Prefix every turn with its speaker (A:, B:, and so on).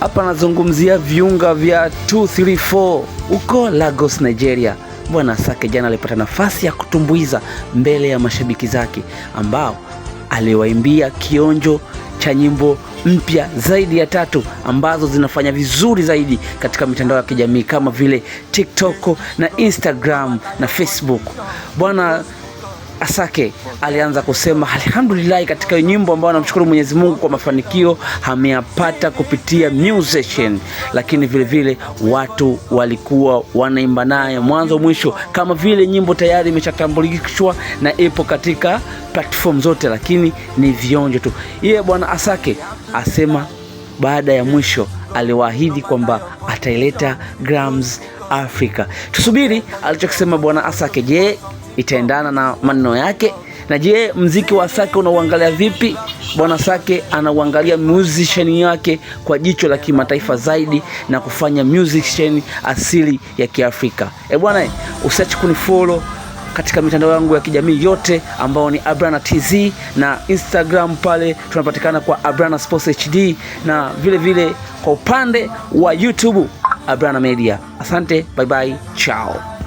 A: Hapa nazungumzia viunga vya 234 huko Lagos, Nigeria. Bwana Asake jana alipata nafasi ya kutumbuiza mbele ya mashabiki zake ambao aliwaimbia kionjo cha nyimbo mpya zaidi ya 3 ambazo zinafanya vizuri zaidi katika mitandao ya kijamii kama vile TikTok na Instagram na Facebook. Bwana Asake alianza kusema alhamdulillah katika nyimbo ambayo anamshukuru Mwenyezi Mungu kwa mafanikio ameyapata kupitia musician, lakini vile vile watu walikuwa wanaimba naye mwanzo mwisho, kama vile nyimbo tayari imeshatambulishwa na ipo katika platform zote, lakini ni vionjo tu. Yeye Bwana Asake asema baada ya mwisho aliwaahidi kwamba ataileta Grams Africa. Tusubiri alichokisema Bwana Asake. Je, itaendana na maneno yake? Na je, mziki wa Asake unauangalia vipi? Bwana Asake anauangalia musician yake kwa jicho la kimataifa zaidi na kufanya musician asili ya Kiafrika. Bwana, usiache kunifollow katika mitandao yangu ya kijamii yote ambao ni Abrana TZ, na Instagram pale tunapatikana kwa Abrana Sports HD, na vile vile kwa upande wa YouTube Abrana Media. Asante, bye bye, ciao.